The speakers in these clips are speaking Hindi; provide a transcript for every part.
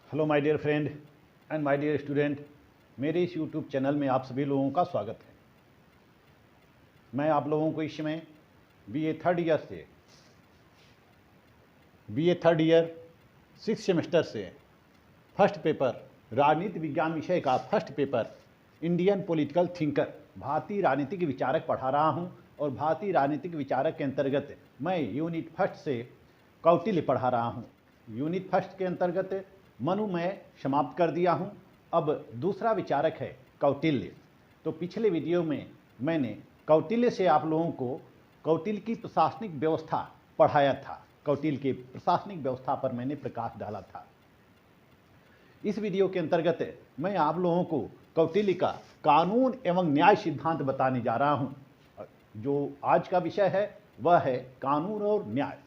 Hello my dear friend and my dear student, मेरे इस यूट्यूब चैनल में आप सभी लोगों का स्वागत है। मैं आप लोगों को इस समय बीए थर्ड ईयर 6 सेमेस्टर से फर्स्ट पेपर राजनीति विज्ञान विषय का first paper Indian political thinker भारतीय राजनीतिक विचारक पढ़ा रहा हूं। और भारतीय राजनीतिक विचारक के अंतर्गत मैं यूनिट फर्स्ट से कौटिल्य पढ़ा रहा हूं। यूनिट फर्स्ट के अंतर्गत मनु मैं समाप्त कर दिया हूं। अब दूसरा विचारक है कौटिल्य। तो पिछले वीडियो में मैंने कौटिल्य से आप लोगों को कौटिल्य की प्रशासनिक व्यवस्था पढ़ाया था। कौटिल्य की प्रशासनिक व्यवस्था पर मैंने प्रकाश डाला था। इस वीडियो के अंतर्गत मैं आप लोगों को कौटिल्य का कानून एवं न्याय सिद्धांत बताने जा रहा हूं। जो आज का विषय है वह है कानून और न्याय।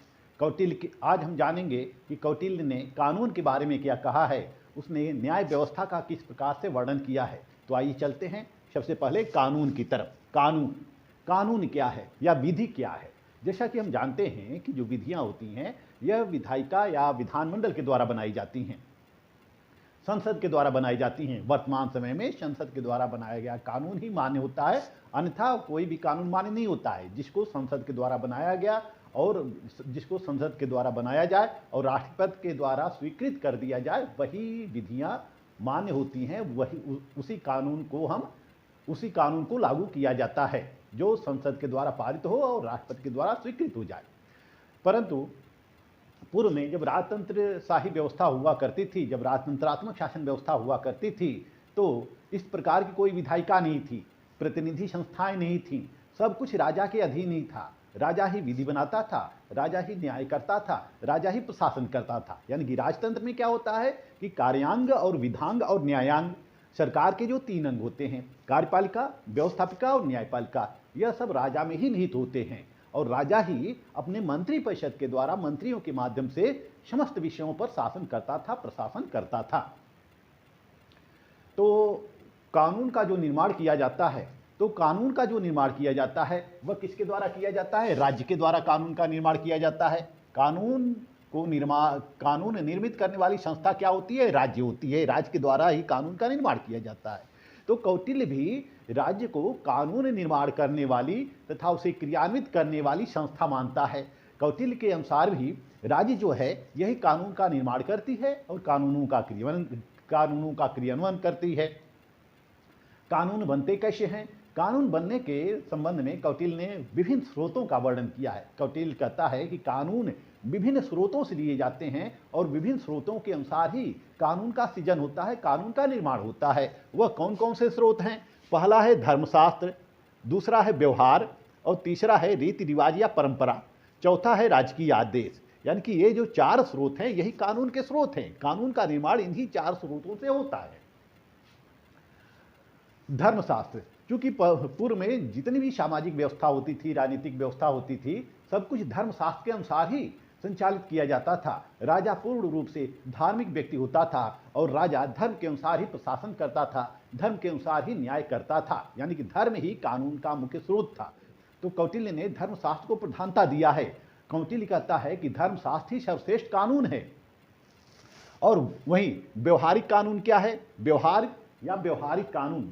कौटिल्य की आज हम जानेंगे कि कौटिल्य ने कानून के बारे में क्या कहा है, उसने न्याय व्यवस्था का किस प्रकार से वर्णन किया है। तो आइए चलते हैं सबसे पहले कानून की तरफ। कानून क्या है या विधि क्या है। जैसा कि हम जानते हैं कि जो विधियां होती हैं यह विधायिका या विधानमंडल के द्वारा बनाई जाती हैं, संसद के द्वारा बनाई जाती हैं। वर्तमान समय में संसद के द्वारा बनाया गया कानून ही मान्य होता है, अन्यथा कोई भी कानून मान्य नहीं होता है। जिसको संसद के द्वारा बनाया गया और जिसको संसद के द्वारा बनाया जाए और राष्ट्रपति के द्वारा स्वीकृत कर दिया जाए वही विधियां मान्य होती हैं। वही उसी कानून को लागू किया जाता है जो संसद के द्वारा पारित हो और राष्ट्रपति के द्वारा स्वीकृत हो जाए। परंतु पूर्व में जब राजतंत्र शाही व्यवस्था हुआ करती थी, जब राजतंत्रात्मक शासन व्यवस्था हुआ करती थी, तो इस प्रकार की कोई विधायिका नहीं थी, प्रतिनिधि संस्थाएं नहीं थी। सब कुछ राजा के अधीन ही था। राजा ही विधि बनाता था, राजा ही न्याय करता था, राजा ही प्रशासन करता था। यानी कि राजतंत्र में क्या होता है कि कार्यांग और विधांग और न्यायांग, सरकार के जो 3 अंग होते हैं, कार्यपालिका, व्यवस्थापिका और न्यायपालिका, यह सब राजा में ही निहित होते हैं। और राजा ही अपने मंत्री परिषद के द्वारा मंत्रियों के माध्यम से समस्त विषयों पर शासन करता था, प्रशासन करता था। तो कानून का जो निर्माण किया जाता है, वह किसके द्वारा किया जाता है? राज्य के द्वारा कानून का निर्माण किया जाता है। कानून निर्मित करने वाली संस्था क्या होती है? राज्य होती है। राज्य के द्वारा ही कानून का निर्माण किया जाता है। तो कौटिल्य भी राज्य को कानून निर्माण करने वाली तथा उसे क्रियान्वित करने वाली संस्था मानता है। कौटिल्य के अनुसार भी राज्य जो है यही कानून का निर्माण करती है और कानूनों का क्रियान्वयन करती है। कानून बनते कैसे हैं? कानून बनने के संबंध में कौटिल्य ने विभिन्न स्रोतों का वर्णन किया है। कौटिल्य कहता है कि कानून विभिन्न स्रोतों से लिए जाते हैं और विभिन्न स्रोतों के अनुसार ही कानून का सृजन होता है, कानून का निर्माण होता है। वह कौन कौन से स्रोत हैं? पहला है धर्मशास्त्र, दूसरा है व्यवहार और तीसरा है रीति रिवाज या परंपरा, चौथा है राजकीय आदेश। यानी कि ये जो 4 स्रोत हैं यही कानून के स्रोत हैं। कानून का निर्माण इन्हीं 4 स्रोतों से होता है। धर्मशास्त्र, क्योंकि पूर्व में जितनी भी सामाजिक व्यवस्था होती थी, राजनीतिक व्यवस्था होती थी, सब कुछ धर्मशास्त्र के अनुसार ही संचालित किया जाता था। राजा पूर्ण रूप से धार्मिक व्यक्ति होता था और राजा धर्म के अनुसार ही प्रशासन करता था, धर्म के अनुसार ही न्याय करता था। यानी कि धर्म ही कानून का मुख्य स्रोत था। तो कौटिल्य ने धर्मशास्त्र को प्रधानता दिया है। कौटिल्य कहता है कि धर्मशास्त्र ही सर्वश्रेष्ठ कानून है। और वहीं व्यवहारिक कानून क्या है? व्यवहारिक कानून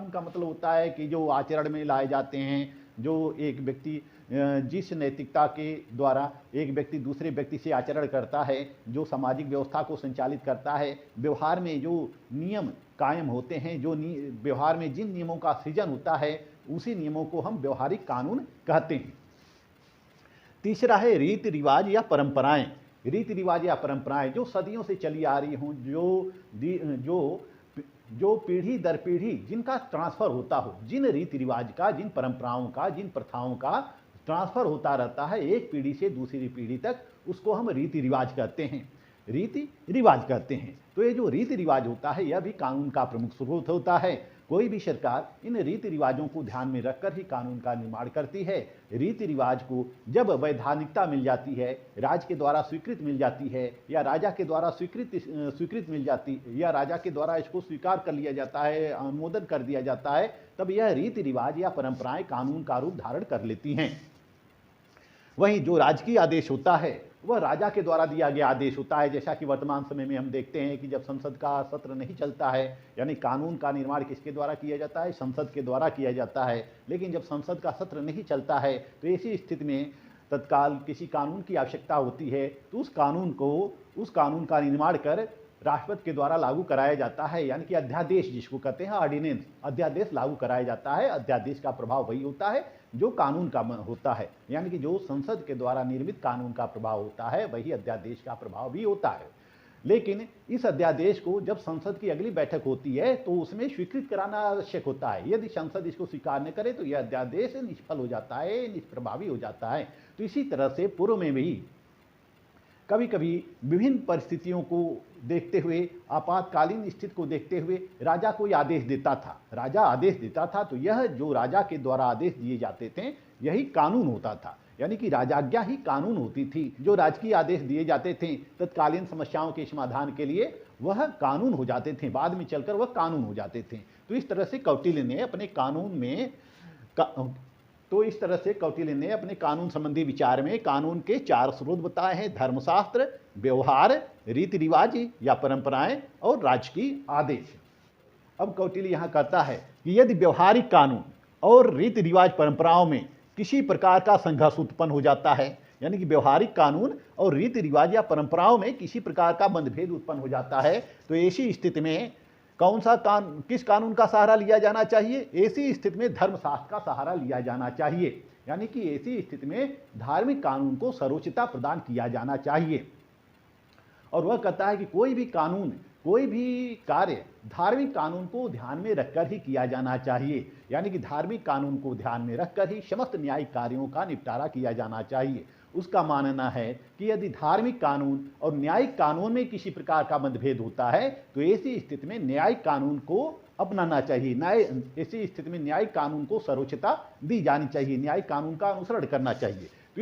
का मतलब होता है कि जो आचरण में लाए जाते हैं, जो एक व्यक्ति जिस नैतिकता के द्वारा एक व्यक्ति दूसरे व्यक्ति से आचरण करता है, जो सामाजिक व्यवस्था को संचालित करता है, व्यवहार में जो नियम कायम होते हैं, व्यवहार में जिन नियमों का सृजन होता है, उसी नियमों को हम व्यवहारिक कानून कहते हैं। तीसरा है रीति रिवाज या परंपराएं, जो सदियों से चली आ रही हों, जो पीढ़ी दर पीढ़ी जिनका ट्रांसफर होता हो, जिन रीति रिवाज का, जिन परंपराओं का, जिन प्रथाओं का ट्रांसफर होता रहता है एक पीढ़ी से दूसरी पीढ़ी तक, उसको हम रीति रिवाज कहते हैं। तो ये जो रीति रिवाज होता है यह भी कानून का प्रमुख स्रोत होता है। कोई भी सरकार इन रीति रिवाजों को ध्यान में रखकर ही कानून का निर्माण करती है। रीति रिवाज को जब वैधानिकता मिल जाती है, राज्य के द्वारा स्वीकृत मिल जाती है, या राजा के द्वारा स्वीकृत मिल जाती, या राजा के द्वारा इसको स्वीकार कर लिया जाता है, अनुमोदन कर दिया जाता है, तब यह रीति रिवाज या परंपराएं कानून का रूप धारण कर लेती हैं। वहीं जो राजकीय आदेश होता है वह राजा के द्वारा दिया गया आदेश होता है। जैसा कि वर्तमान समय में हम देखते हैं कि जब संसद का सत्र नहीं चलता है, यानी कानून का निर्माण किसके द्वारा किया जाता है, संसद के द्वारा किया जाता है। लेकिन जब संसद का सत्र नहीं चलता है तो ऐसी स्थिति में तत्काल किसी कानून की आवश्यकता होती है, तो उस कानून का निर्माण कर राष्ट्रपति के द्वारा लागू कराया जाता है, यानी कि अध्यादेश जिसको कहते हैं ऑर्डिनेंस, अध्यादेश लागू कराया जाता है। अध्यादेश का प्रभाव वही होता है जो कानून का होता है, यानी कि जो संसद के द्वारा निर्मित कानून का प्रभाव होता है वही अध्यादेश का प्रभाव भी होता है। लेकिन इस अध्यादेश को जब संसद की अगली बैठक होती है तो उसमें स्वीकृत कराना आवश्यक होता है। यदि संसद इसको स्वीकार न करे तो यह अध्यादेश निष्फल हो जाता है, निष्प्रभावी हो जाता है। तो इसी तरह से पूर्व में भी कभी कभी विभिन्न परिस्थितियों को देखते हुए, आपातकालीन स्थिति को देखते हुए राजा कोई आदेश देता था, राजा आदेश देता था, तो यह जो राजा के द्वारा आदेश दिए जाते थे यही कानून होता था, यानी कि राजाज्ञा ही कानून होती थी। जो राजकीय आदेश दिए जाते थे तत्कालीन समस्याओं के समाधान के लिए वह कानून हो जाते थे, बाद में चलकर वह कानून हो जाते थे। तो इस तरह से कौटिल्य ने अपने कानून संबंधी विचार में कानून के 4 स्रोत बताए हैं: धर्मशास्त्र, व्यवहार, रीति रिवाज या परंपराएं और राजकीय आदेश। अब कौटिल्य यहाँ कहता है कि यदि व्यवहारिक कानून और रीति रिवाज परंपराओं में किसी प्रकार का संघर्ष उत्पन्न हो जाता है, यानी कि व्यवहारिक कानून और रीति रिवाज या परंपराओं में किसी प्रकार का मतभेद उत्पन्न हो जाता है, तो ऐसी स्थिति में किस कानून का सहारा लिया जाना चाहिए? ऐसी स्थिति में धर्मशास्त्र का सहारा लिया जाना चाहिए, यानी कि ऐसी स्थिति में धार्मिक कानून को सर्वोच्चता प्रदान किया जाना चाहिए। और वह कहता है कि कोई भी कार्य धार्मिक कानून को ध्यान में रखकर ही किया जाना चाहिए, यानी कि धार्मिक कानून को ध्यान में रखकर ही समस्त न्यायिक कार्यों का निपटारा किया जाना चाहिए। उसका मानना है कि यदि धार्मिक कानून और न्यायिक कानून में किसी प्रकार का मतभेद होता है तो ऐसी स्थिति में न्यायिक कानून को अपनाना चाहिए, ऐसी स्थिति में न्यायिक कानून को सर्वोच्चता दी जानी चाहिए, न्यायिक कानून का अनुसरण करना चाहिए। तो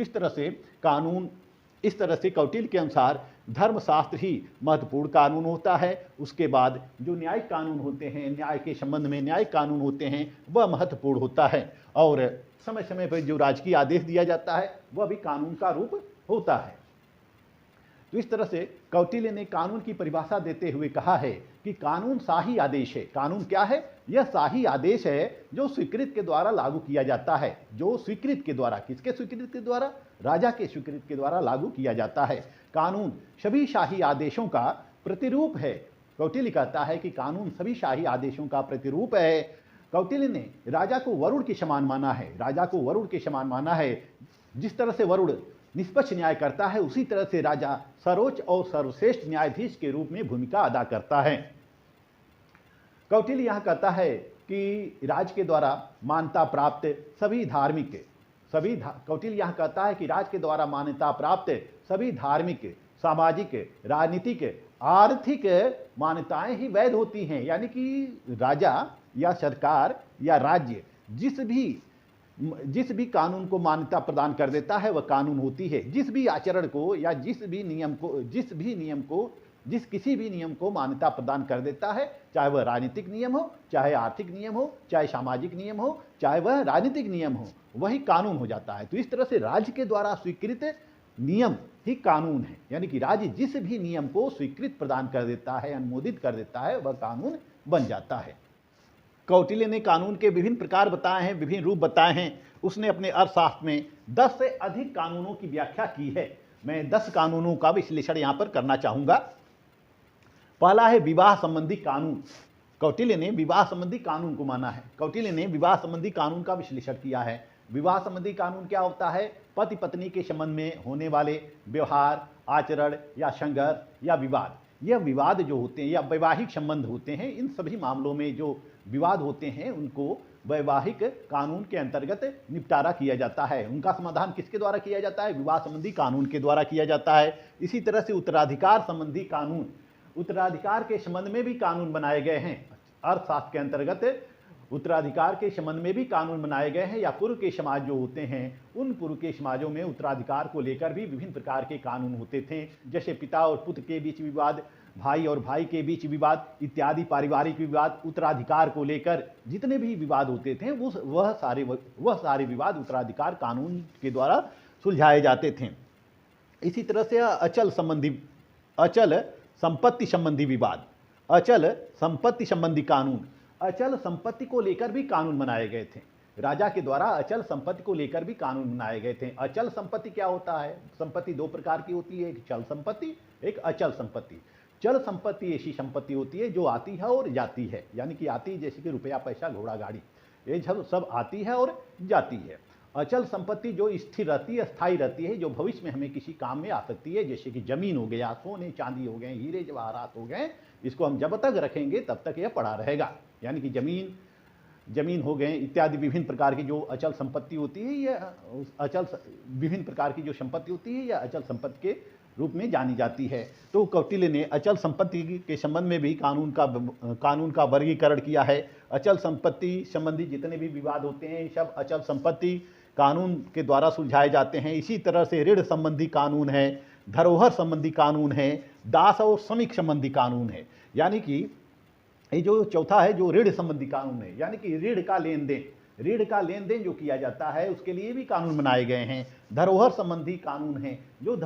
इस तरह से कौटिल्य के अनुसार धर्मशास्त्र ही महत्वपूर्ण कानून होता है। उसके बाद जो न्यायिक कानून होते हैं, न्याय के संबंध में न्यायिक कानून होते हैं, वह महत्वपूर्ण होता है। और समय समय पर जो राजकीय आदेश दिया जाता है वह भी कानून का रूप होता है। तो इस तरह से कौटिल्य ने कानून की परिभाषा देते हुए कहा है कि कानून शाही आदेश है। कानून क्या है? यह शाही आदेश है जो स्वीकृत के द्वारा लागू किया जाता है, जो स्वीकृत के द्वारा, किसके स्वीकृत के द्वारा? राजा के स्वीकृत के द्वारा लागू किया जाता है। कानून सभी शाही आदेशों का प्रतिरूप है। कौटिल्य कहता है कि कानून सभी शाही आदेशों का प्रतिरूप है। कौटिल्य ने राजा को वरुण के समान माना है, राजा को वरुण के समान माना है। जिस तरह से वरुण निष्पक्ष न्याय करता है उसी तरह से राजा सर्वोच्च और सर्वश्रेष्ठ न्यायाधीश के रूप में भूमिका अदा करता है। कौटिल्य यहाँ कहता है कि राज के द्वारा मान्यता प्राप्त कौटिल्य यहाँ कहता है कि राज के द्वारा मान्यता प्राप्त सभी धार्मिक, सामाजिक, राजनीतिक, आर्थिक मान्यताएं ही वैध होती हैं, यानी कि राजा या सरकार या राज्य जिस भी कानून को मान्यता प्रदान कर देता है वह कानून होती है। जिस भी आचरण को या किसी भी नियम को मान्यता प्रदान कर देता है, चाहे वह राजनीतिक नियम हो, चाहे आर्थिक नियम हो, चाहे सामाजिक नियम हो, चाहे वह राजनीतिक नियम हो, वही कानून हो जाता है। तो इस तरह से राज्य के द्वारा स्वीकृत नियम ही कानून है, यानी कि राज्य जिस भी नियम को स्वीकृत प्रदान कर देता है, अनुमोदित कर देता है, वह कानून बन जाता है। कौटिल्य ने कानून के विभिन्न प्रकार बताए हैं, विभिन्न रूप बताए हैं। उसने अपने अर्थशास्त्र में 10 से अधिक कानूनों की व्याख्या की है। मैं 10 कानूनों का विश्लेषण यहाँ पर करना चाहूँगा। पहला है विवाह संबंधी कानून। कौटिल्य ने विवाह संबंधी कानून को माना है। कौटिल्य ने विवाह संबंधी कानून का विश्लेषण किया है। विवाह संबंधी कानून क्या होता है? पति पत्नी के संबंध में होने वाले व्यवहार, आचरण या संघर्ष या विवाद, यह विवाद जो होते हैं या वैवाहिक संबंध होते हैं, इन सभी मामलों में जो विवाद होते हैं उनको वैवाहिक कानून के अंतर्गत निपटारा किया जाता है। उनका समाधान किसके द्वारा किया जाता है? विवाह संबंधी कानून के द्वारा किया जाता है। इसी तरह से उत्तराधिकार संबंधी कानून, उत्तराधिकार के संबंध में भी कानून बनाए गए हैं। अर्थशास्त्र के अंतर्गत उत्तराधिकार के संबंध में भी कानून बनाए गए हैं। या पूर्व के समाज जो होते हैं, उन पूर्व के समाजों में उत्तराधिकार को लेकर भी विभिन्न प्रकार के कानून होते थे, जैसे पिता और पुत्र के बीच विवाद, भाई और भाई के बीच विवाद इत्यादि पारिवारिक विवाद। उत्तराधिकार को लेकर जितने भी विवाद होते थे वह सारे विवाद उत्तराधिकार कानून के द्वारा सुलझाए जाते थे। इसी तरह से अचल संपत्ति संबंधी विवाद, अचल संपत्ति संबंधी कानून, अचल संपत्ति को लेकर भी कानून बनाए गए थे। राजा के द्वारा अचल संपत्ति को लेकर भी कानून बनाए गए थे। अचल संपत्ति क्या होता है? संपत्ति दो प्रकार की होती है, एक चल संपत्ति, एक अचल संपत्ति। चल संपत्ति ऐसी संपत्ति होती है जो आती है और जाती है, यानी कि आती जैसे कि रुपया, पैसा, घोड़ा, गाड़ी, ये सब आती है और जाती है। अचल संपत्ति जो स्थिर रहती है, स्थायी रहती है, जो भविष्य में हमें किसी काम में आ सकती है, जैसे कि जमीन हो गया, सोने चांदी हो गए, हीरे जवाहरात हो गए, इसको हम जब तक रखेंगे तब तक यह पड़ा रहेगा। यानी कि जमीन हो गए इत्यादि विभिन्न प्रकार की जो अचल संपत्ति होती है, या विभिन्न प्रकार की जो संपत्ति होती है, या अचल संपत्ति के रूप में जानी जाती है। तो कौटिल्य ने अचल संपत्ति के संबंध में भी कानून का वर्गीकरण किया है। अचल संपत्ति संबंधी जितने भी विवाद होते हैं, सब अचल संपत्ति कानून के द्वारा सुलझाए जाते हैं। इसी तरह से ऋण संबंधी कानून है, धरोहर संबंधी कानून है, दास और श्रमिक संबंधी कानून है। यानी कि ये जो चौथा है जो ऋण संबंधी कानून है, यानी कि ऋण का लेन देन जो किया जाता है उसके लिए भी कानून बनाए गए हैं। धरोहर संबंधी कानून है, जो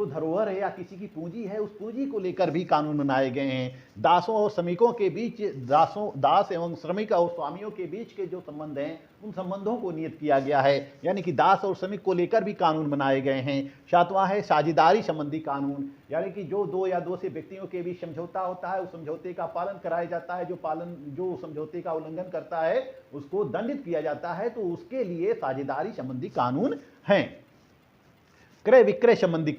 धरोहर है या किसी की पूंजी है, उस पूंजी को लेकर भी कानून बनाए गए हैं। दासों और श्रमिकों के बीच, दास एवं श्रमिक और स्वामियों के बीच के जो संबंध हैं, उन संबंधों को नियत किया गया है, यानी कि दास और श्रमिक को लेकर भी कानून बनाए गए हैं। सातवां है साझेदारी संबंधी कानून, यानी कि जो दो या दो से व्यक्तियों के बीच समझौता होता है, उस समझौते का पालन कराया जाता है। जो समझौते का उल्लंघन करता है उसको दंडित किया जाता है, तो उसके लिए साझेदारी संबंधी कानून हैं। क्रय विक्रय संबंधी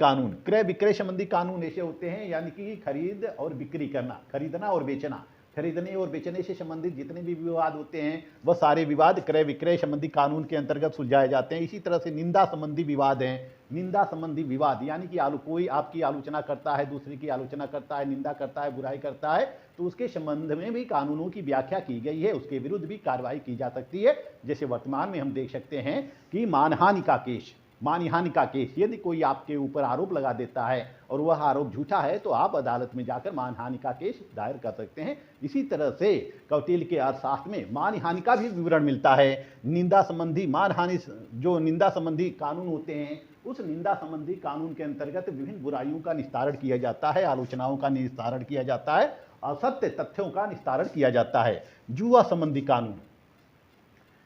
कानून ऐसे होते हैं, यानी कि खरीद और बिक्री करना, खरीदना और बेचना, खरीदने और बेचने से संबंधित जितने भी विवाद होते हैं वह सारे विवाद क्रय विक्रय संबंधी कानून के अंतर्गत सुलझाए जाते हैं। इसी तरह से निंदा संबंधी विवाद हैं। निंदा संबंधी विवाद यानी कि कोई आपकी आलोचना करता है, दूसरे की आलोचना करता है, निंदा करता है, बुराई करता है, तो उसके संबंध में भी कानूनों की व्याख्या की गई है, उसके विरुद्ध भी कार्रवाई की जा सकती है। जैसे वर्तमान में हम देख सकते हैं कि मानहानि का केस, यदि कोई आपके ऊपर आरोप लगा देता है और वह आरोप झूठा है तो आप अदालत में जाकर मानहानि का केस दायर कर सकते हैं। इसी तरह से कौटिल्य के अर्थशास्त्र में मानहानि का भी विवरण मिलता है। निंदा संबंधी निंदा संबंधी कानून होते हैं, उस निंदा संबंधी कानून के अंतर्गत विभिन्न बुराइयों का निस्तारण किया जाता है, आलोचनाओं का निस्तारण किया जाता है, असत्य तथ्यों का निस्तारण किया जाता है। जुआ संबंधी कानून,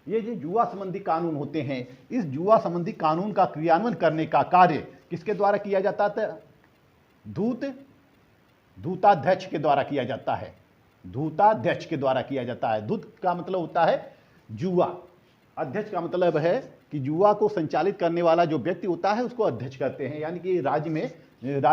ये जो जुआ संबंधी कानून होते हैं, इस जुआ संबंधी कानून का क्रियान्वयन करने का कार्य किसके द्वारा किया जाता था? दूताध्यक्ष के द्वारा किया जाता है। दूताध्यक्ष के द्वारा किया जाता है। दूत का मतलब होता है जुआ, अध्यक्ष का मतलब है कि जुआ को संचालित करने वाला जो व्यक्ति होता है उसको अध्यक्ष कहते हैं। यानी कि राज्य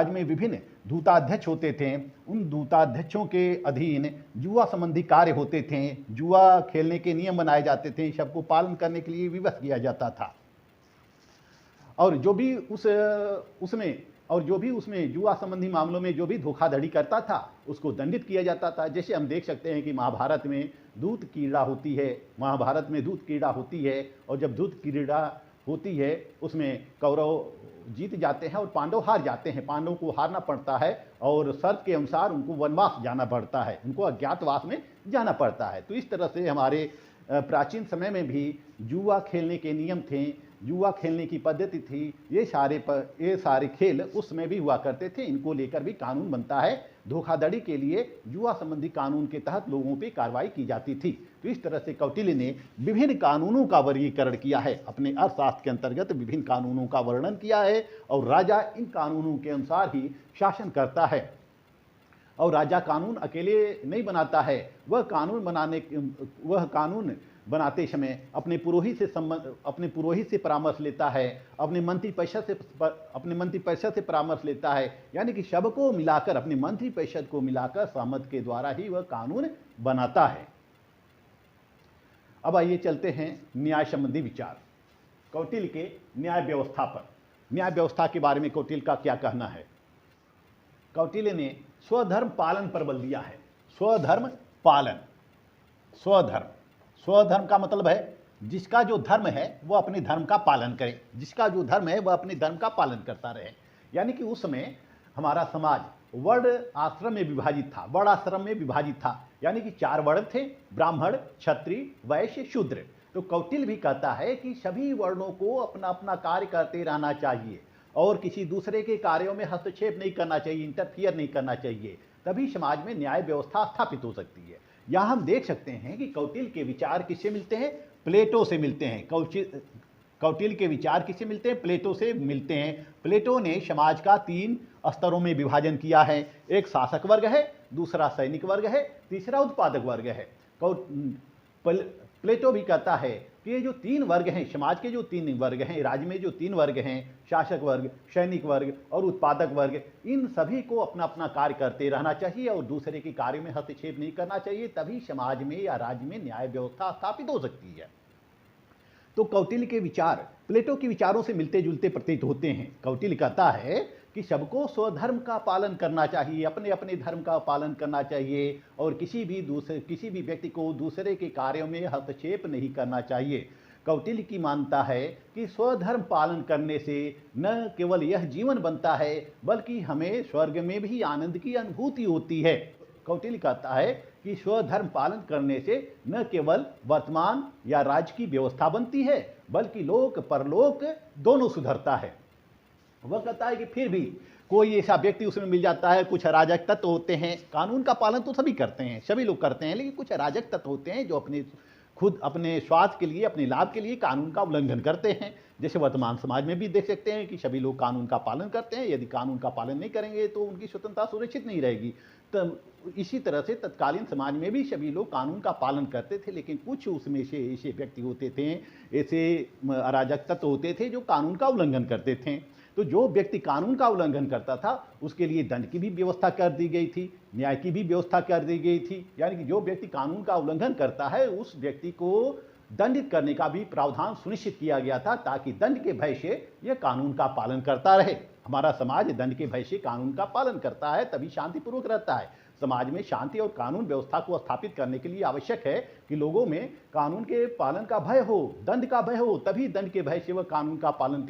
में विभिन्न दूताध्यक्ष होते थे, उन दूताध्यक्षों के अधीन जुआ संबंधी कार्य होते थे, जुआ खेलने के नियम बनाए जाते थे, सबको पालन करने के लिए विवश किया जाता था। और जो भी उसमें जुआ संबंधी मामलों में जो भी धोखाधड़ी करता था उसको दंडित किया जाता था। जैसे हम देख सकते हैं कि महाभारत में दूत क्रीड़ा होती है, और जब दूत क्रीड़ा होती है उसमें कौरव जीत जाते हैं और पांडव हार जाते हैं। पांडवों को हारना पड़ता है और शर्त के अनुसार उनको वनवास जाना पड़ता है, उनको अज्ञातवास में जाना पड़ता है। तो इस तरह से हमारे प्राचीन समय में भी जुआ खेलने के नियम थे, जुआ खेलने की पद्धति थी। ये सारे खेल उस समय भी हुआ करते थे, इनको लेकर भी कानून बनता है। धोखाधड़ी के लिए जुआ संबंधी कानून के तहत लोगों पे कार्रवाई की जाती थी। तो इस तरह से कौटिल्य ने विभिन्न कानूनों का वर्गीकरण किया है, अपने अर्थशास्त्र के अंतर्गत विभिन्न कानूनों का वर्णन किया है, और राजा इन कानूनों के अनुसार ही शासन करता है। और राजा कानून अकेले नहीं बनाता है, वह कानून बनाते समय अपने पुरोहित से परामर्श लेता है, अपने मंत्री परिषद से परामर्श लेता है। यानी कि सबको मिलाकर, अपने मंत्री परिषद को मिलाकर सहमत के द्वारा ही वह कानून बनाता है। अब आइए चलते हैं न्याय संबंधी विचार, कौटिल्य के न्याय व्यवस्था पर। न्याय व्यवस्था के बारे में कौटिल्य का क्या कहना है? कौटिल्य ने स्वधर्म पालन पर बल दिया है। स्वधर्म पालन, स्वधर्म का मतलब है जिसका जो धर्म है वह अपने धर्म का पालन करे, जिसका जो धर्म है वह अपने धर्म का पालन करता रहे। यानी कि उस समय हमारा समाज वर्ण आश्रम में विभाजित था, यानी कि 4 वर्ण थे, ब्राह्मण, क्षत्रिय, वैश्य, शूद्र। तो कौटिल्य भी कहता है कि सभी वर्णों को अपना अपना कार्य करते रहना चाहिए और किसी दूसरे के कार्यों में हस्तक्षेप नहीं करना चाहिए, इंटरफियर नहीं करना चाहिए, तभी समाज में न्याय व्यवस्था स्थापित हो सकती है। यहाँ हम देख सकते हैं कि कौटिल्य के विचार किससे मिलते हैं? प्लेटो से मिलते हैं। कौटिल्य के विचार किससे मिलते हैं? प्लेटो से मिलते हैं। प्लेटो ने समाज का 3 स्तरों में विभाजन किया है। एक शासक वर्ग है, दूसरा सैनिक वर्ग है, तीसरा उत्पादक वर्ग है। प्लेटो भी कहता है कि ये जो 3 वर्ग हैं, समाज के जो 3 वर्ग हैं, राज्य में जो 3 वर्ग हैं, शासक वर्ग, सैनिक वर्ग और उत्पादक वर्ग, इन सभी को अपना अपना कार्य करते रहना चाहिए और दूसरे के कार्य में हस्तक्षेप नहीं करना चाहिए, तभी समाज में या राज्य में न्याय व्यवस्था स्थापित हो सकती है। तो कौटिल्य के विचार प्लेटो के विचारों से मिलते जुलते प्रतीत होते हैं। कौटिल्य कहता है कि सबको स्वधर्म का पालन करना चाहिए, अपने अपने धर्म का पालन करना चाहिए और किसी भी व्यक्ति को दूसरे के कार्यों में हस्तक्षेप नहीं करना चाहिए। कौटिल्य की मानता है कि स्वधर्म पालन करने से न केवल यह जीवन बनता है बल्कि हमें स्वर्ग में भी आनंद की अनुभूति होती है। कौटिल्य कहता है कि स्वधर्म पालन करने से न केवल वर्तमान या राज्य की व्यवस्था बनती है बल्कि लोक परलोक दोनों सुधरता है। वह कहता है कि फिर भी कोई ऐसा व्यक्ति उसमें मिल जाता है, कुछ अराजक तत्व होते हैं, कानून का पालन तो सभी करते हैं, सभी लोग करते हैं, लेकिन कुछ अराजक तत्व होते हैं जो अपने स्वार्थ के लिए, अपने लाभ के लिए कानून का उल्लंघन करते हैं। जैसे वर्तमान समाज में भी देख सकते हैं कि सभी लोग कानून का पालन करते हैं, यदि कानून का पालन नहीं करेंगे तो उनकी स्वतंत्रता सुरक्षित नहीं रहेगी। तो इसी तरह से तत्कालीन समाज में भी सभी लोग कानून का पालन करते थे, लेकिन कुछ उसमें से ऐसे व्यक्ति होते थे, ऐसे अराजक तत्व होते थे जो कानून का उल्लंघन करते थे। तो जो व्यक्ति कानून का उल्लंघन करता था उसके लिए दंड की भी व्यवस्था कर दी गई थी, न्याय की भी व्यवस्था कर दी गई थी। यानी कि जो व्यक्ति कानून का उल्लंघन करता है उस व्यक्ति को दंडित करने का भी प्रावधान सुनिश्चित किया गया था, ताकि दंड के भय से यह कानून का पालन करता रहे। हमारा समाज दंड के भय से कानून का पालन करता है, तभी शांतिपूर्वक रहता है। समाज में शांति और कानून व्यवस्था को स्थापित करने के लिए आवश्यक है कि लोगों में कानून के पालन का भय हो, दंड का भय हो, तभी दंड के भय से वह कानून का पालन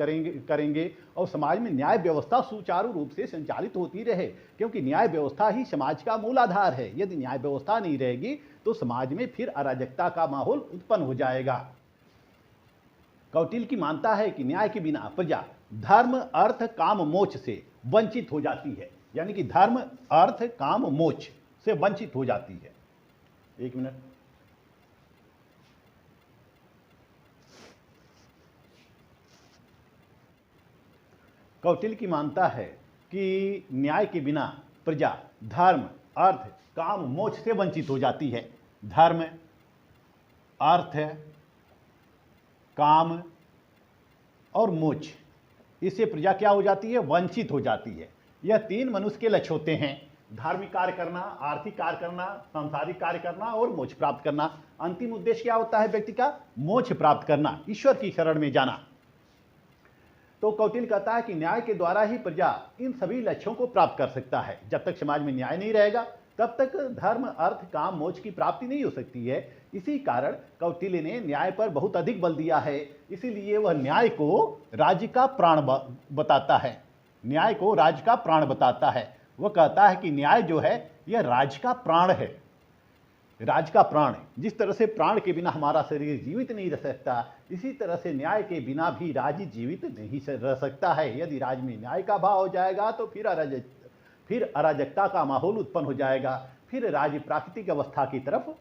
करेंगे और समाज में न्याय व्यवस्था सुचारू रूप से संचालित होती रहे, क्योंकि न्याय व्यवस्था ही समाज का मूल आधार है। यदि न्याय व्यवस्था नहीं रहेगी तो समाज में फिर अराजकता का माहौल उत्पन्न हो जाएगा। कौटिल्य की मानता है कि न्याय के बिना प्रजा धर्म अर्थ काम मोक्ष से वंचित हो जाती है। यानी कि धर्म अर्थ काम मोक्ष से वंचित हो जाती है। एक मिनट। कौटिल्य की मानता है कि न्याय के बिना प्रजा धर्म अर्थ काम मोक्ष से वंचित हो जाती है। धर्म अर्थ काम और मोक्ष, इससे प्रजा क्या हो जाती है? वंचित हो जाती है। यह 3 मनुष्य के लक्ष्य होते हैं: धार्मिक कार्य करना, आर्थिक कार्य करना, सांसारिक कार्य करना और मोक्ष प्राप्त करना। अंतिम उद्देश्य क्या होता है व्यक्ति का? मोक्ष प्राप्त करना, ईश्वर की शरण में जाना। तो कौटिल्य कहता है कि न्याय के द्वारा ही प्रजा इन सभी लक्ष्यों को प्राप्त कर सकता है। जब तक समाज में न्याय नहीं रहेगा तब तक धर्म अर्थ काम मोक्ष की प्राप्ति नहीं हो सकती है। इसी कारण कौटिल्य ने न्याय पर बहुत अधिक बल दिया है। इसीलिए वह न्याय को राज्य का प्राण बताता है। न्याय को राज्य का प्राण बताता है। वह कहता है कि न्याय जो है यह राज्य का प्राण है, राज्य का प्राण। जिस तरह से प्राण के बिना हमारा शरीर जीवित नहीं रह सकता, इसी तरह से न्याय के बिना भी राज्य जीवित नहीं रह सकता है। यदि राज्य में न्याय का अभाव हो जाएगा तो फिर अराजकता का माहौल उत्पन्न हो जाएगा, फिर राज्य प्राकृतिक अवस्था की तरफ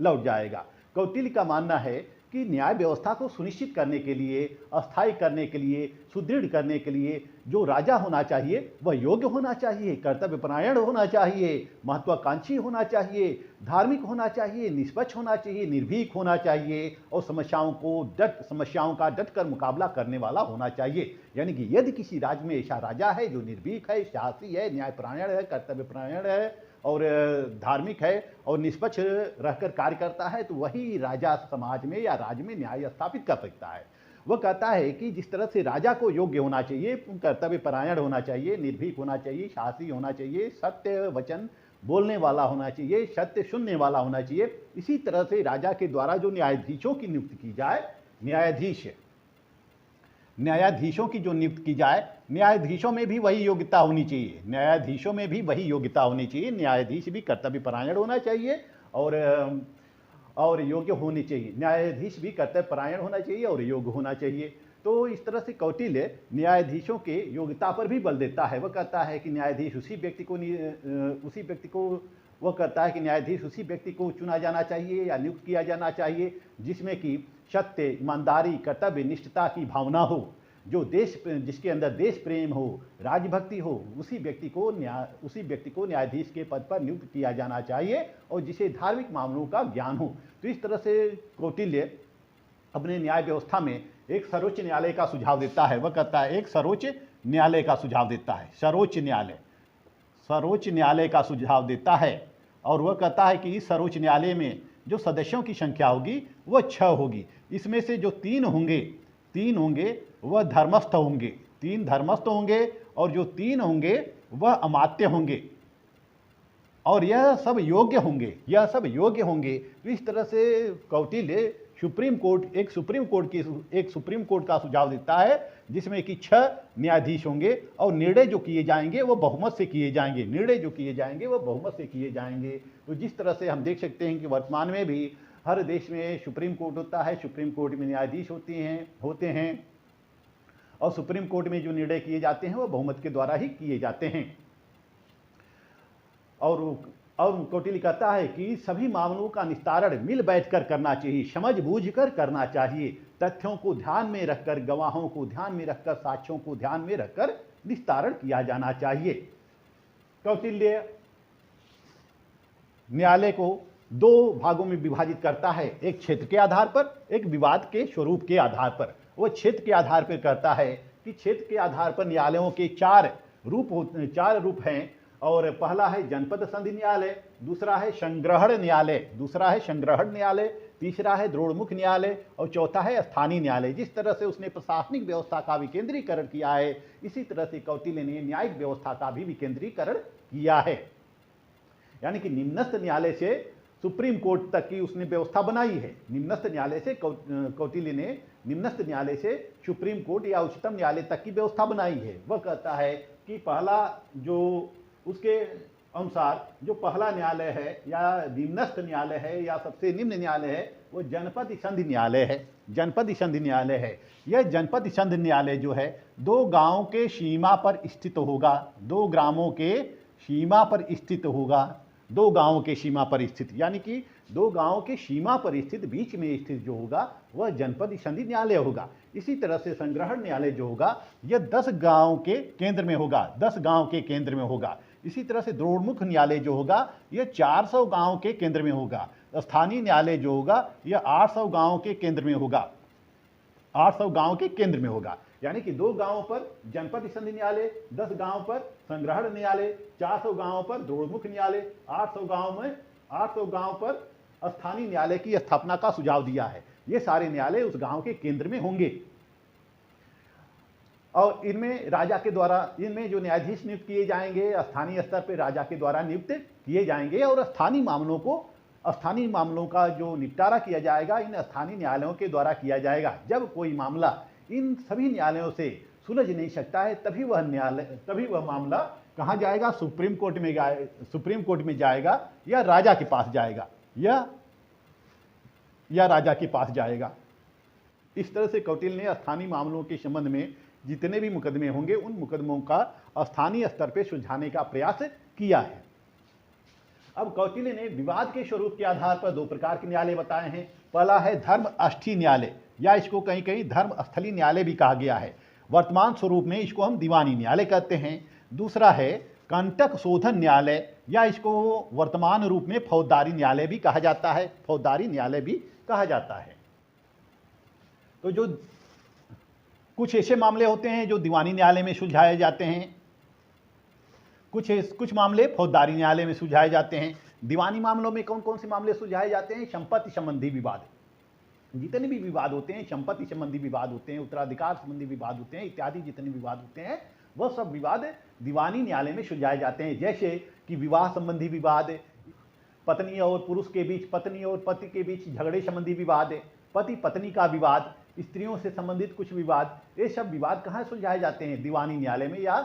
लौट जाएगा, कौटिल्य का मानना है कि न्याय व्यवस्था को सुनिश्चित करने के लिए, अस्थायी करने के लिए, सुदृढ़ करने के लिए जो राजा होना चाहिए वह योग्य होना चाहिए, कर्तव्यपरायण होना चाहिए, महत्वाकांक्षी होना चाहिए, धार्मिक होना चाहिए, निष्पक्ष होना चाहिए, निर्भीक होना चाहिए और समस्याओं का डटकर मुकाबला करने वाला होना चाहिए। यानी कि यदि किसी राज्य में ऐसा राजा है जो निर्भीक है, साहसी है, न्यायपरायण है, कर्तव्यपरायण है और धार्मिक है और निष्पक्ष रहकर कार्य करता है, तो वही राजा समाज में या राज्य में न्याय स्थापित कर सकता है। वह कहता है कि जिस तरह से राजा को योग्य होना चाहिए, कर्तव्यपरायण होना चाहिए, निर्भीक होना चाहिए, साहसी होना चाहिए, सत्य वचन बोलने वाला होना चाहिए, सत्य सुनने वाला होना चाहिए, इसी तरह से राजा के द्वारा जो न्यायाधीशों की नियुक्ति की जाए, न्यायाधीशों की जो नियुक्ति की जाए, न्यायाधीशों में भी वही योग्यता होनी चाहिए, न्यायाधीश भी कर्तव्यपरायण होना चाहिए और योग्य होनी चाहिए। न्यायाधीश भी कर्तव्यपरायण होना चाहिए और योग्य होना चाहिए। तो इस तरह से कौटिल्य न्यायाधीशों के योग्यता पर भी बल देता है। वह कहता है कि न्यायाधीश उसी व्यक्ति को वह कहता है कि न्यायाधीश उसी व्यक्ति को चुना जाना चाहिए या नियुक्त किया जाना चाहिए जिसमें कि सत्य, ईमानदारी, कर्तव्य निष्ठता की भावना हो, जिसके अंदर देश प्रेम हो, राजभक्ति हो, उसी व्यक्ति को न्यायाधीश के पद पर नियुक्त किया जाना चाहिए और जिसे धार्मिक मामलों का ज्ञान हो। तो इस तरह से कौटिल्य अपने न्याय व्यवस्था में एक सर्वोच्च न्यायालय का सुझाव देता है। वह कहता है एक सर्वोच्च न्यायालय का सुझाव देता है, सर्वोच्च न्यायालय का सुझाव देता है। और वह कहता है कि इस सर्वोच्च न्यायालय में जो सदस्यों की संख्या होगी वह 6 होगी। इसमें से जो 3 होंगे वह धर्मस्थ होंगे, 3 धर्मस्थ होंगे और जो 3 होंगे वह अमात्य होंगे और यह सब योग्य होंगे। तो इस तरह से कौटिल्य एक सुप्रीम कोर्ट का सुझाव देता है जिसमें कि 6 न्यायाधीश होंगे और निर्णय जो किए जाएंगे वो बहुमत से किए जाएंगे। तो जिस तरह से हम देख सकते हैं कि वर्तमान में भी हर देश में सुप्रीम कोर्ट होता है, सुप्रीम कोर्ट में न्यायाधीश होते हैं और सुप्रीम कोर्ट में जो निर्णय किए जाते हैं वो बहुमत के द्वारा ही किए जाते हैं। और कौटिल्य कहता है कि सभी मामलों का निस्तारण मिल बैठकर करना चाहिए, समझ बूझ कर करना चाहिए, तथ्यों को ध्यान में रखकर, गवाहों को ध्यान में रखकर, साक्ष्यों को ध्यान में रखकर निस्तारण किया जाना चाहिए। कौटिल्य न्यायालय को 2 भागों में विभाजित करता है, एक क्षेत्र के आधार पर, एक विवाद के स्वरूप के आधार पर। वह क्षेत्र के आधार पर करता है कि क्षेत्र के आधार पर न्यायालयों के 4 रूप हैं और पहला है जनपद संधि न्यायालय, दूसरा है संग्रहण न्यायालय, तीसरा है द्रोणमुख न्यायालय और चौथा है स्थानीय न्यायालय। जिस तरह से उसने प्रशासनिक व्यवस्था का विकेंद्रीकरण किया है, इसी तरह से कौटिल्य ने न्यायिक व्यवस्था का भी विकेंद्रीकरण किया है। यानी कि निम्नस्थ न्यायालय से सुप्रीम कोर्ट तक की उसने व्यवस्था बनाई है। कौटिल्य ने निम्नस्थ न्यायालय से सुप्रीम कोर्ट या उच्चतम न्यायालय तक की व्यवस्था बनाई है। वह कहता है कि उसके अनुसार जो पहला न्यायालय है या निम्नस्थ न्यायालय है या सबसे निम्न न्यायालय है वो जनपद संधि न्यायालय है। यह जनपद संधि न्यायालय जो है 2 गांवों के सीमा पर स्थित होगा, 2 ग्रामों के सीमा पर स्थित होगा, 2 गांवों के सीमा पर स्थित, यानी कि 2 गांवों के सीमा पर स्थित, बीच में स्थित जो होगा वह जनपद संधि न्यायालय होगा। इसी तरह से संग्रहण न्यायालय जो होगा यह 10 गांव के केंद्र में होगा। इसी तरह से द्रोणमुख न्यायालय जो होगा यह 400 गांव के केंद्र में होगा। स्थानीय न्यायालय जो होगा यह 800 गांव के केंद्र में होगा। यानी कि 2 गांवों पर जनपद संधि न्यायालय, 10 गांव पर संग्रहण न्यायालय, 400 गांव पर द्रोणमुख न्यायालय, 800 गांव पर स्थानीय न्यायालय की स्थापना का सुझाव दिया है। ये सारे न्यायालय उस गांव के केंद्र में होंगे और इनमें जो न्यायाधीश नियुक्त किए जाएंगे स्थानीय स्तर पर राजा के द्वारा नियुक्त किए जाएंगे और स्थानीय मामलों का जो निपटारा किया जाएगा इन स्थानीय न्यायालयों के द्वारा किया जाएगा। जब कोई मामला इन सभी न्यायालयों से सुलझ नहीं सकता है तभी वह मामला कहाँ जाएगा? सुप्रीम कोर्ट में जाएगा या राजा के पास जाएगा या राजा के पास जाएगा। इस तरह से कौटिल्य ने स्थानीय मामलों के संबंध में जितने भी मुकदमे होंगे उन मुकदमों का स्थानीय स्तर पर सुलझाने का प्रयास किया है। अब कौटिल्य ने विवाद के स्वरूप के आधार पर 2 प्रकार के न्यायालय बताए हैं। पहला है धर्मस्थली न्यायालय या इसको कहीं कहीं धर्मस्थली न्यायालय भी कहा गया है। वर्तमान स्वरूप में इसको हम दीवानी न्यायालय कहते हैं। दूसरा है कंटक शोधन न्यायालय या इसको वर्तमान रूप में फौजदारी न्यायालय भी कहा जाता है। तो जो कुछ ऐसे मामले होते हैं जो दीवानी न्यायालय में सुलझाए जाते हैं, कुछ मामले फौजदारी न्यायालय में सुलझाए जाते हैं। दीवानी मामलों में कौन कौन से मामले सुलझाए जाते हैं? संपत्ति संबंधी विवाद, जितने भी विवाद होते हैं, संपत्ति संबंधी विवाद होते हैं, उत्तराधिकार संबंधी विवाद होते हैं, इत्यादि जितने विवाद होते हैं वह सब विवाद दीवानी न्यायालय में सुलझाए जाते हैं। जैसे कि विवाह संबंधी विवाद, पत्नी और पुरुष के बीच, पत्नी और पति के बीच झगड़े संबंधी विवाद, पति पत्नी का विवाद, स्त्रियों से संबंधित कुछ विवाद, ये सब विवाद कहाँ सुलझाए जाते हैं? दीवानी न्यायालय में या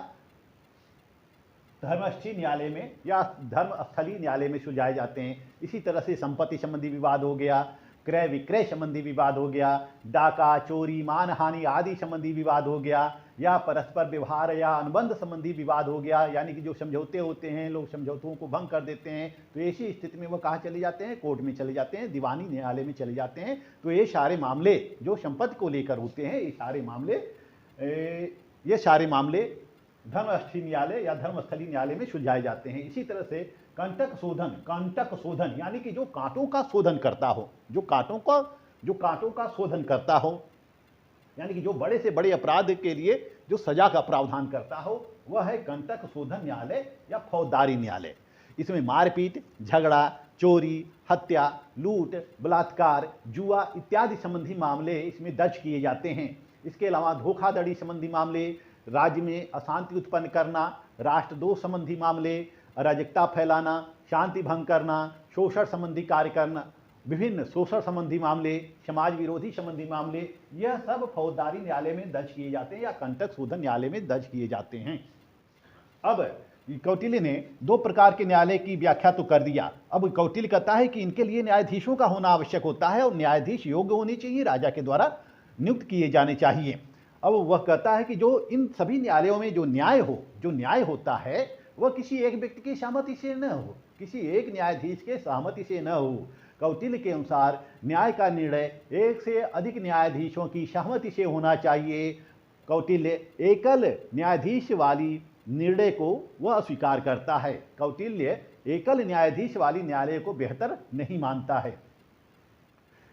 धर्मस्थली न्यायालय में या धर्मस्थली न्यायालय में सुलझाए जाते हैं। इसी तरह से संपत्ति संबंधी विवाद हो गया, क्रय विक्रय संबंधी विवाद हो गया, डाका चोरी मानहानि आदि संबंधी विवाद हो गया, या परस्पर व्यवहार या अनुबंध संबंधी विवाद हो गया, यानी कि जो समझौते होते हैं लोग समझौतों को भंग कर देते हैं, तो ऐसी स्थिति में वो कहाँ चले जाते हैं, कोर्ट में चले जाते हैं, दीवानी न्यायालय में चले जाते हैं। तो ये सारे मामले जो संपत्ति को लेकर होते हैं, ये सारे मामले धर्मस्थली न्यायालय या धर्मस्थली न्यायालय में सुलझाए जाते हैं। इसी तरह से कंटक शोधन यानी कि जो कांटों का शोधन करता हो, जो कांटों का शोधन करता हो, यानी कि जो बड़े से बड़े अपराध के लिए जो सजा का प्रावधान करता हो, वह है कंटक शोधन न्यायालय या फौजदारी न्यायालय। इसमें मारपीट, झगड़ा, चोरी, हत्या, लूट, बलात्कार, जुआ इत्यादि संबंधी मामले इसमें दर्ज किए जाते हैं। इसके अलावा धोखाधड़ी संबंधी मामले, राज्य में अशांति उत्पन्न करना, राष्ट्रद्रोह संबंधी मामले, अराजकता फैलाना, शांति भंग करना, शोषण संबंधी कार्य करना, विभिन्न शोषण संबंधी मामले, समाज विरोधी संबंधी मामले, यह सब फौजदारी न्यायालय में दर्ज किए जाते हैं या कंटक शोधन न्यायालय में दर्ज किए जाते हैं। अब कौटिल्य ने दो प्रकार के न्यायालय की व्याख्या तो कर दिया। अब कौटिल्य कहता है कि इनके लिए न्यायाधीशों का होना आवश्यक होता है और न्यायाधीश योग्य होने चाहिए, राजा के द्वारा नियुक्त किए जाने चाहिए। अब वह कहता है कि जो इन सभी न्यायालयों में जो न्याय होता है वह किसी एक व्यक्ति की सहमति से न हो, किसी एक न्यायाधीश के सहमति से न हो। कौटिल्य के अनुसार न्याय का निर्णय एक से अधिक न्यायाधीशों की सहमति से होना चाहिए। कौटिल्य एकल न्यायाधीश वाली निर्णय को वह अस्वीकार करता है। कौटिल्य एकल न्यायाधीश वाली न्यायालय को बेहतर नहीं मानता है।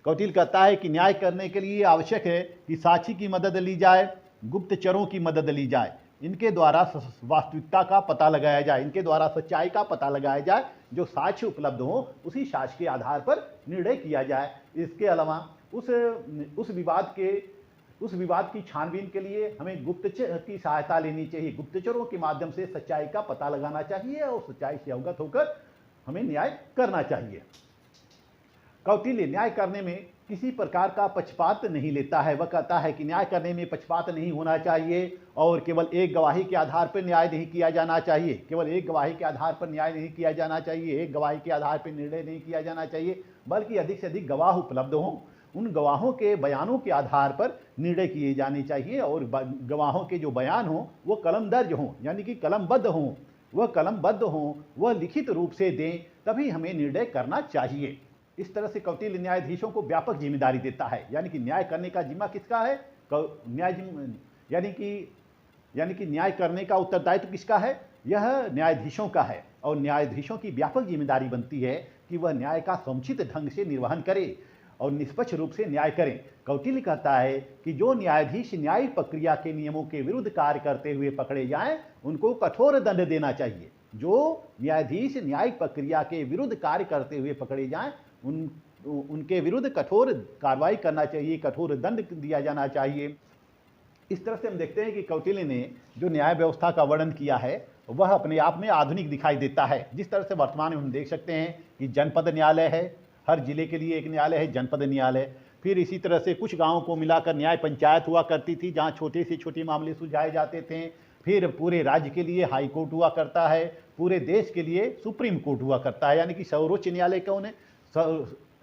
कौटिल्य कहता है कि न्याय करने के लिए आवश्यक है कि साक्षी की मदद ली जाए, गुप्तचरों की मदद ली जाए, इनके द्वारा वास्तविकता का पता लगाया जाए, इनके द्वारा सच्चाई का पता लगाया जाए, जो साक्ष्य उपलब्ध हो उसी साक्ष्य के आधार पर निर्णय किया जाए। इसके अलावा उस विवाद की छानबीन के लिए हमें गुप्तचर की सहायता लेनी चाहिए, गुप्तचरों के माध्यम से सच्चाई का पता लगाना चाहिए और सच्चाई से अवगत होकर हमें न्याय करना चाहिए। कौटिल्य न्याय करने में किसी प्रकार का पक्षपात नहीं लेता है। वह कहता है कि न्याय करने में पक्षपात नहीं होना चाहिए और केवल एक गवाही के आधार पर न्याय नहीं किया जाना चाहिए, केवल एक गवाही के आधार पर न्याय नहीं किया जाना चाहिए, एक गवाही के आधार पर निर्णय नहीं किया जाना चाहिए, बल्कि अधिक से अधिक गवाह उपलब्ध हों, उन गवाहों के बयानों के आधार पर निर्णय किए जाने चाहिए और गवाहों के जो बयान हों वो कलम दर्ज हों, यानी कि कलमबद्ध हों, वह लिखित रूप से दें, तभी हमें निर्णय करना चाहिए। इस तरह से कौटिल्य न्यायाधीशों को व्यापक जिम्मेदारी देता है, यानी कि न्याय करने का जिम्मा किसका है, यानी कि न्याय करने का उत्तरदायित्व किसका है, यह न्यायाधीशों का है। और न्यायाधीशों की व्यापक जिम्मेदारी बनती है कि वह न्याय का समुचित ढंग से निर्वहन करें और निष्पक्ष रूप से न्याय करें। कौटिल्य कहता है कि जो न्यायाधीश न्यायिक प्रक्रिया के नियमों के विरुद्ध कार्य करते हुए पकड़े जाएं, उनको कठोर दंड देना चाहिए। जो न्यायाधीश न्यायिक प्रक्रिया के विरुद्ध कार्य करते हुए पकड़े जाएं, उनके विरुद्ध कठोर कार्रवाई करना चाहिए, कठोर दंड दिया जाना चाहिए। इस तरह से हम देखते हैं कि कौटिल्य ने जो न्याय व्यवस्था का वर्णन किया है वह अपने आप में आधुनिक दिखाई देता है। जिस तरह से वर्तमान में हम देख सकते हैं कि जनपद न्यायालय है, हर जिले के लिए एक न्यायालय है, जनपद न्यायालय। फिर इसी तरह से कुछ गांवों को मिलाकर न्याय पंचायत हुआ करती थी, जहां छोटे से छोटे मामले सुलझाए जाते थे। फिर पूरे राज्य के लिए हाई कोर्ट हुआ करता है, पूरे देश के लिए सुप्रीम कोर्ट हुआ करता है, यानी कि सर्वोच्च न्यायालय कौन है,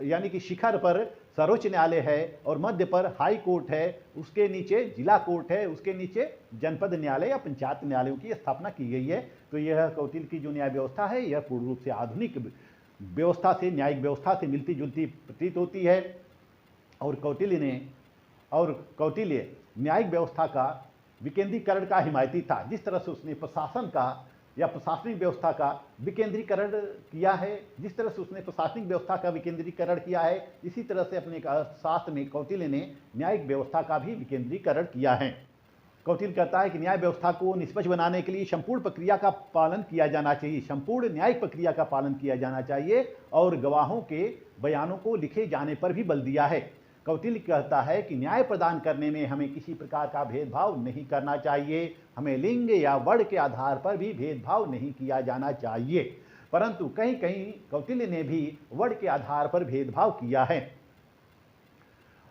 यानी कि शिखर पर सर्वोच्च न्यायालय है और मध्य पर हाई कोर्ट है, उसके नीचे जिला कोर्ट है, उसके नीचे जनपद न्यायालय या पंचायत न्यायालयों की स्थापना की गई है। तो यह कौटिल्य की जो न्याय व्यवस्था है यह पूर्ण रूप से आधुनिक व्यवस्था से, न्यायिक व्यवस्था से मिलती जुलती प्रतीत होती है। और कौटिल्य न्यायिक व्यवस्था का विकेंद्रीकरण का हिमायती था। जिस तरह से उसने प्रशासन का या प्रशासनिक व्यवस्था का विकेंद्रीकरण किया है, जिस तरह से उसने प्रशासनिक व्यवस्था का विकेंद्रीकरण किया है, इसी तरह से अपने शास्त्र में कौटिल्य ने न्यायिक व्यवस्था का भी विकेंद्रीकरण किया है। कौटिल्य कहता है कि न्याय व्यवस्था को निष्पक्ष बनाने के लिए संपूर्ण प्रक्रिया का पालन किया जाना चाहिए, संपूर्ण न्यायिक प्रक्रिया का पालन किया जाना चाहिए और गवाहों के बयानों को लिखे जाने पर भी बल दिया है। कौटिल्य कहता है कि न्याय प्रदान करने में हमें किसी प्रकार का भेदभाव नहीं करना चाहिए, हमें लिंग या वर्ण के आधार पर भी भेदभाव नहीं किया जाना चाहिए। परंतु कहीं कहीं कौटिल्य ने भी वर्ण के आधार पर भेदभाव किया है।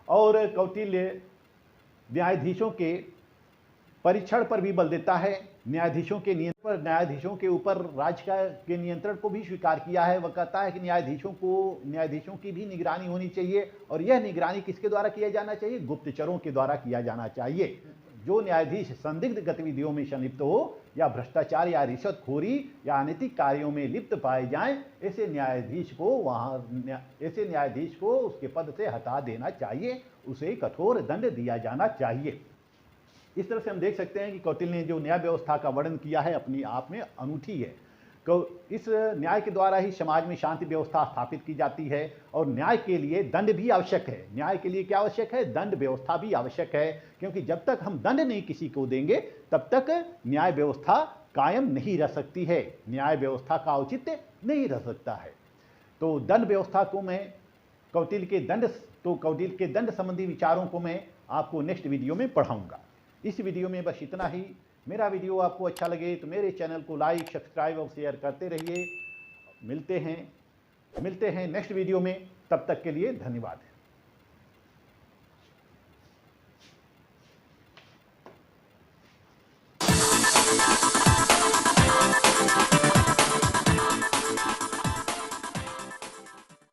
और कौटिल्य न्यायाधीशों के परीक्षण पर भी बल देता है, न्यायाधीशों के नियंत्रण पर, न्यायाधीशों के ऊपर राज्य के नियंत्रण को भी स्वीकार किया है। वह कहता है कि न्यायाधीशों की भी निगरानी होनी चाहिए, और यह निगरानी किसके द्वारा किया जाना चाहिए? गुप्तचरों के द्वारा किया जाना चाहिए। जो न्यायाधीश संदिग्ध गतिविधियों में संलिप्त हो, या भ्रष्टाचार या रिश्वतखोरी या अनैतिक कार्यों में लिप्त पाए जाएं, ऐसे न्यायाधीश को उसके पद से हटा देना चाहिए, उसे कठोर दंड दिया जाना चाहिए। इस तरह से हम देख सकते हैं कि कौटिल्य ने जो न्याय व्यवस्था का वर्णन किया है अपनी आप में अनूठी है। इस न्याय के द्वारा ही समाज में शांति व्यवस्था स्थापित की जाती है, और न्याय के लिए दंड भी आवश्यक है। न्याय के लिए क्या आवश्यक है? दंड व्यवस्था भी आवश्यक है, क्योंकि जब तक हम दंड नहीं किसी को देंगे तब तक न्याय व्यवस्था कायम नहीं रह सकती है, न्याय व्यवस्था का औचित्य नहीं रह सकता है। तो दंड व्यवस्था को मैं कौटिल्य के दंड संबंधी विचारों को मैं आपको नेक्स्ट वीडियो में पढ़ाऊंगा। इस वीडियो में बस इतना ही। मेरा वीडियो आपको अच्छा लगे तो मेरे चैनल को लाइक, सब्सक्राइब और शेयर करते रहिए। मिलते हैं नेक्स्ट वीडियो में। तब तक के लिए धन्यवाद।